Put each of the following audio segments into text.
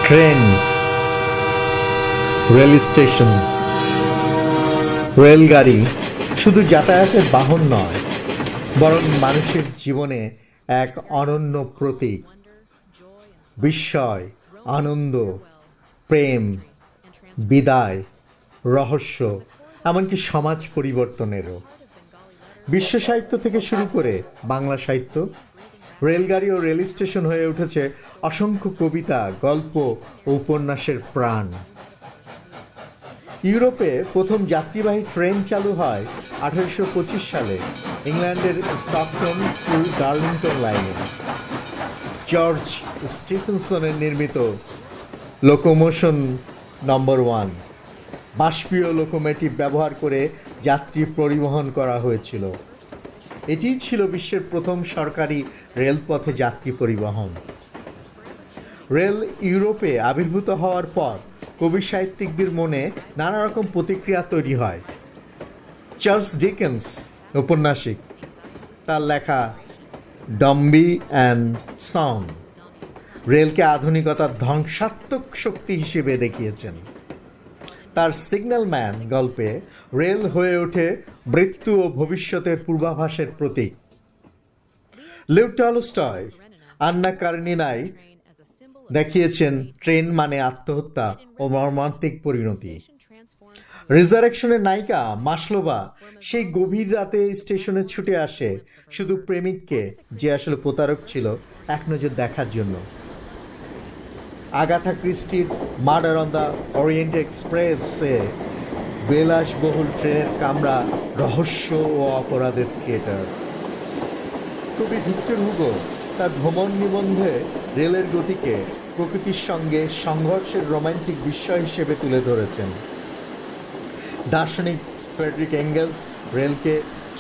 Train, rail station, রেলগাড়ি শুধু যাতায়াতের বাহন নয়, বরং মানুষের জীবনে এক অনন্য প্রতীক। বিস্ময়, আনন্দ, প্রেম, বিদায়, রহস্য, এমনকি সমাজ পরিবর্তনেরও। বিশ্ব সাহিত্য থেকে শুরু করে বাংলা সাহিত্য, রেলগাড়ি ও রেল স্টেশন হয়ে উঠেছে অসংখ্য কবিতা, গল্প ও উপন্যাসের প্রাণ। ইউরোপে প্রথম যাত্রীবাহী ট্রেন চালু হয় 1825 সালে ইংল্যান্ডের স্টকহোম টু ডার্লিংটন লাইনে। জর্জ স্টিফেনসনের নির্মিত লোকোমোশন নম্বর 1 বাষ্পীয় লোকোমোটিভ ব্যবহার করে যাত্রী পরিবহন করা হয়েছিল। এটিই ছিল বিশ্বের প্রথম সরকারি রেলপথে যাত্রী পরিবহন। রেল ইউরোপে আবির্ভূত হওয়ার পর কবি সাহিত্যিকদের মনে নানা রকম প্রতিক্রিয়া তৈরি হয়। চার্লস ডিকেন্স ঔপন্যাসিক, তার লেখা ডম্বি অ্যান্ড সন রেলকে আধুনিকতার ধ্বংসাত্মক শক্তি হিসেবে দেখিয়েছেন। তার সিগন্যাল ম্যান গল্পে রেল হয়ে ওঠে মৃত্যু ও ভবিষ্যতের পূর্বাভাসের প্রতীক। লিও টলস্টয় আন্না কারেনিনায় দেখিয়েছেন ট্রেন মানে আত্মহত্যা ও মর্মান্তিক পরিণতি। রিজারেকশনের নায়িকা মাসলোভা সেই গভীর রাতে স্টেশনে ছুটে আসে শুধু প্রেমিককে, যে আসলে প্রতারক ছিল, এক নজর দেখার জন্য। আগাথা ক্রিস্টির মার্ডার অন দ্য ওরিয়েন্ট এক্সপ্রেসে বিলাসবহুল ট্রেনের কামরা রহস্য ও অপরাধের থিয়েটার। কবি ভিক্টর হুগো তার ভ্রমণ নিবন্ধে রেলের গতিকে প্রকৃতির সঙ্গে সংঘর্ষের রোমান্টিক বিস্ময় হিসেবে তুলে ধরেছেন। দার্শনিক ফ্রেডরিক এঙ্গেলস রেলকে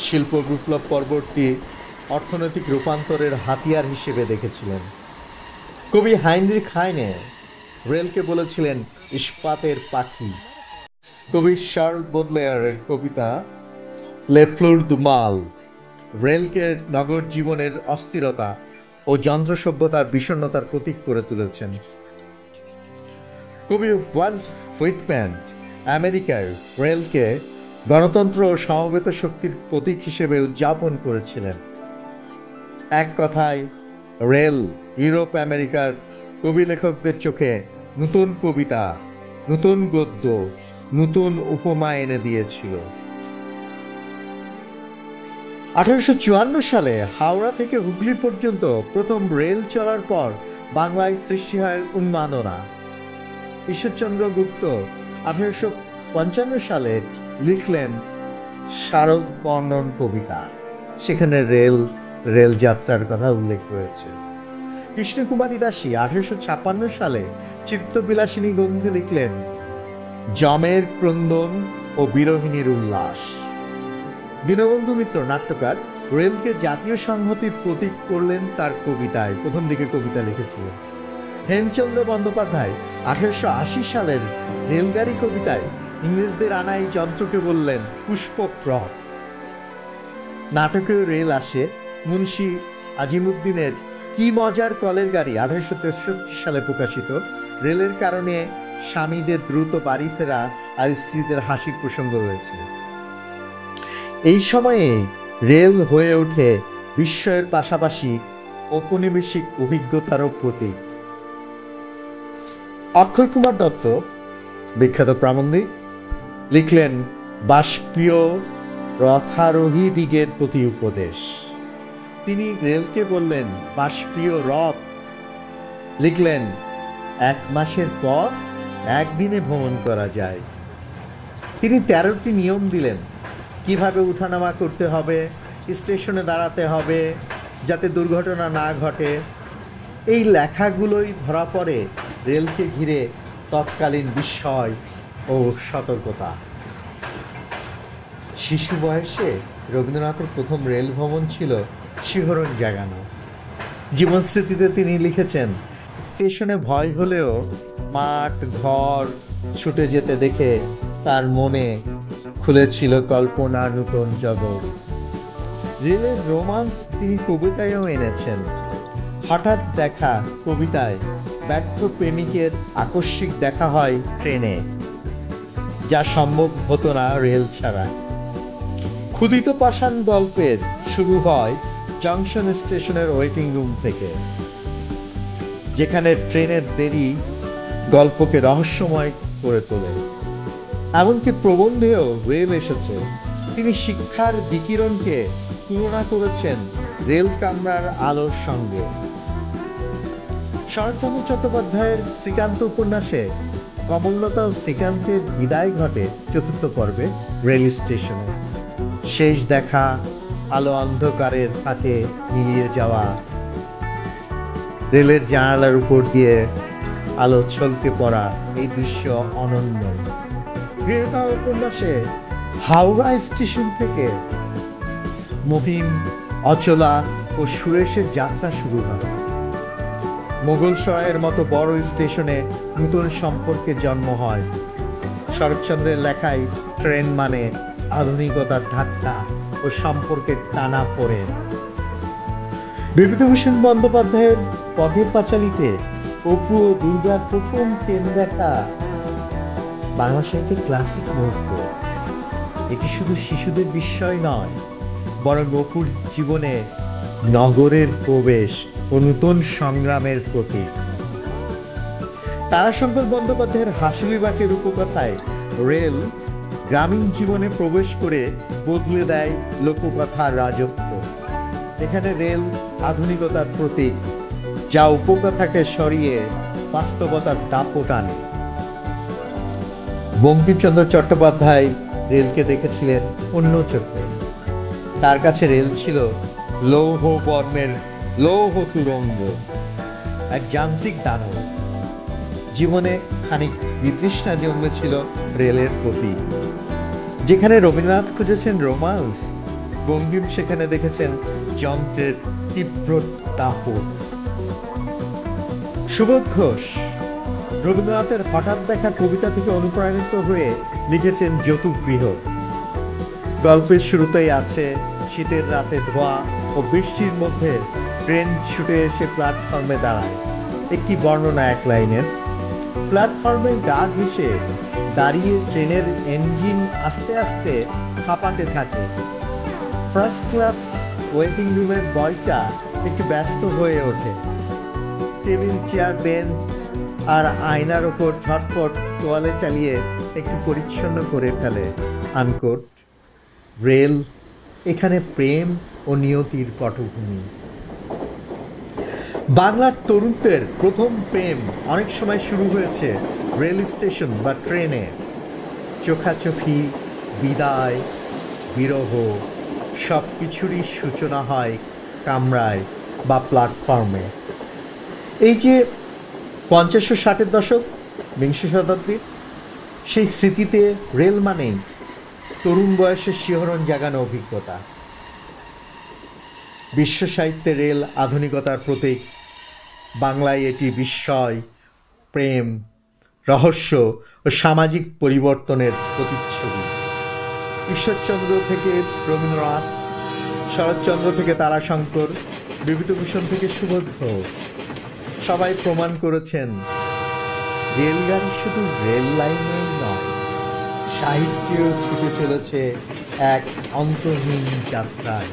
শিল্প বিপ্লব পরবর্তী অর্থনৈতিক রূপান্তরের হাতিয়ার হিসেবে দেখেছিলেন। কবি হাইনরিখ হাইনে রেলকে বলেছিলেন ইস্পাতের পাখি। কবি শার্ল বোদলেয়ারের কবিতা লে ফ্লুর দু মাল রেলকে নগর জীবনের অস্থিরতা ও যন্ত্র সভ্যতার বিষণ্ণতার প্রতীক করে তুলেছেন। কবি ওয়াল্ট হুইটম্যান আমেরিকায় রেলকে গণতন্ত্র ও সমবেত শক্তির প্রতীক হিসেবে উদযাপন করেছিলেন। এক কথায়, রেল ইউরোপ আমেরিকার কবি লেখকদের চোখে নতুন কবিতা, নতুন গদ্য, নতুন উপমা এনে দিয়েছিল। 1854 সালে হাওড়া থেকে হুগলি পর্যন্ত প্রথম রেল চলার পর বাংলায় সৃষ্টি হয় উন্মাদনা। ঈশ্বরচন্দ্র গুপ্ত 1855 সালে লিখলেন শারদ বর্ণন কবিতা, সেখানে রেল যাত্রার কথা উল্লেখ রয়েছে। কৃষ্ণকুমারী দাসী 1856 সালে চিত্তবিলাসিনী গ্রন্থে লিখলেন যমের ক্রন্দন ও বিরোহিণীর উল্লাস। দীনবন্ধু মিত্র নাট্যকার রেলকে জাতীয় সংহতির প্রতীক করলেন তার কবিতায়, প্রথম দিকে কবিতা লিখেছিলেন। হেমচন্দ্র বন্দ্যোপাধ্যায় 1880 সালের রেলগাড়ি কবিতায় ইংরেজদের আনা এই যন্ত্রকে বললেন পুষ্পক রথ। নাটকেও রেল আসে। মুন্সি আজিমুদ্দিনের কি মজার কলের গাড়ি 1863 সালে প্রকাশিত। রেলের কারণে স্বামীদের দ্রুত বাড়ি ফেরা আর স্ত্রীদের হাসির প্রসঙ্গ রয়েছে। এই সময়ে রেল হয়ে ওঠে বিস্ময়ের পাশাপাশি ঔপনিবেশিক অভিজ্ঞতারও প্রতীক। অক্ষয় কুমার দত্ত, বিখ্যাত প্রাবন্ধিক, লিখলেন বাষ্পীয় রথারোহী দিগের প্রতি উপদেশ। তিনি রেলকে বললেন বাষ্পীয় রথ। লিখলেন 1 মাসের পথ একদিনে ভ্রমণ করা যায়। তিনি 13টি নিয়ম দিলেন, কিভাবে উঠানামা করতে হবে, স্টেশনে দাঁড়াতে হবে যাতে দুর্ঘটনা না ঘটে। এই লেখাগুলোই ধরা পড়ে রেলকে ঘিরে তৎকালীন বিস্ময় ও সতর্কতা। শিশু বয়সে রবীন্দ্রনাথের প্রথম রেল ভ্রমণ ছিল শিহরণ জাগানো। জীবনস্মৃতিতে তিনি লিখেছেন, স্টেশনে ভয় হলেও মাঠ ঘর ছুটে যেতে দেখে তার মনে খুলেছিল কল্পনার নতুন জগৎ। রেলের রোমান্স তিনি কবিতায়ও এনেছেন। হঠাৎ দেখা কবিতায় ব্যর্থ প্রেমিকের আকস্মিক দেখা হয় ট্রেনে, যা সম্ভব হতো না রেল ছাড়া। ক্ষুদিত পাষাণ গল্পের শুরু হয় জংশন স্টেশনের ওয়েটিং রুম থেকে, যেখানে ট্রেনের দেরি গল্পকে রহস্যময় করে তোলে। এমনকি প্রবন্ধেও রেল এসেছে। তিনি শিক্ষার বিকিরণকে তুলনা করেছেন রেল কামরার আলোর সঙ্গে। শরৎচন্দ্র চট্টোপাধ্যায়ের শ্রীকান্ত উপন্যাসে কমললতা ও শ্রীকান্তের বিদায় ঘটে চতুর্থ পর্বে রেল স্টেশনে। শেষ দেখা, আলো অন্ধকারের ফাঁকে মিলিয়ে যাওয়া, রেলের জানালার উপর দিয়ে আলো ছলকে পড়া, এই দৃশ্য অনন্য। গৃহতা উপন্যাসে হাওড়া স্টেশন থেকে মহিম, অচলা ও সুরেশের যাত্রা শুরু হয়। মোগলসরাইয়ের মতো বড় স্টেশনে নতুন সম্পর্কের জন্ম হয়। শরৎচন্দ্রের লেখায় ট্রেন মানে আধুনিকতার ধাক্কা ও সম্পর্কের টানা পড়ে। বিভূতিভূষণ বন্দ্যোপাধ্যায়ের পথের পাঁচালীতে অপু ও দুর্গার প্রথম ট্রেন দেখা বাংলা সাহিত্যের ক্লাসিক মুহূর্ত। এটি শুধু শিশুদের বিস্ময় নয়, বরং অপুর জীবনে নগরের প্রবেশ ও নূতন সংগ্রামের প্রতীক। তারাশঙ্কর বন্দ্যোপাধ্যায়ের হাসুলিবাকের রূপকথায় রেল গ্রামীণ জীবনে প্রবেশ করে বদলে দেয় লোককথার রাজত্ব। এখানে রেল আধুনিকতার প্রতীক, যা উপকথাকে সরিয়ে বাস্তবতার দাপট আনে। বঙ্কিমচন্দ্র চট্টোপাধ্যায় রেলকে দেখেছিলেন অন্য চোখে। তার কাছে রেল ছিল লৌহ বর্মের লৌহ তুরঙ্গ, এক যান্ত্রিক দানব। জীবনে খানিক বিতৃষ্ণা জন্মেছিল রেলের প্রতি। যেখানে রবীন্দ্রনাথ খুঁজেছেন রোমান্স, বঙ্কিম সেখানে দেখেছেন যন্ত্রের তীব্র দাপট। সুবোধ ঘোষ রবীন্দ্রনাথের হঠাৎ দেখা কবিতা থেকে অনুপ্রাণিত হয়ে লিখেছেন যতুগৃহ। গল্পের শুরুতেই আছে শীতের রাতে ধোয়া ও বৃষ্টির মধ্যে ট্রেন ছুটে এসে প্ল্যাটফর্মে দাঁড়ায়। একটি বর্ণনা এক লাইনের। প্ল্যাটফর্মের গা ঘেঁষে দাঁড়িয়ে ট্রেনের ইঞ্জিন আস্তে আস্তে হাঁপাতে থাকে। ফার্স্ট ক্লাস ওয়েটিং রুমের বয়টা একটু ব্যস্ত হয়ে ওঠে। টেবিল, চেয়ার, বেঞ্চ আর আয়নার ওপর ঝটপট তোয়ালে চালিয়ে একটু পরিচ্ছন্ন করে ফেলে। আনকোট। রেল এখানে প্রেম ও নিয়তির পটভূমি। বাংলার তরুণদের প্রথম প্রেম অনেক সময় শুরু হয়েছে রেল স্টেশন বা ট্রেনে। চোখাচোখি, বিদায়, বিরহ সব কিছুরই সূচনা হয় কামরায় বা প্ল্যাটফর্মে। এই যে 50 ও 60-এর দশক, বিংশ শতাব্দীর সেই স্মৃতিতে রেল মানেই তরুণ বয়সের শিহরণ জাগানো অভিজ্ঞতা। বিশ্ব সাহিত্যে রেল আধুনিকতার প্রতীক। বাংলায় এটি বিস্ময়, প্রেম, রহস্য ও সামাজিক পরিবর্তনের প্রতিচ্ছবি। ঈশ্বরচন্দ্র থেকে রবীন্দ্রনাথ, শরৎচন্দ্র থেকে তারাশঙ্কর, বিভূতিভূষণ থেকে সুবোধ ঘোষ সবাই প্রমাণ করেছেন রেলগাড়ি শুধু রেল লাইনেই নয়, সাহিত্যেও ছুটে চলেছে এক অন্তহীন যাত্রায়।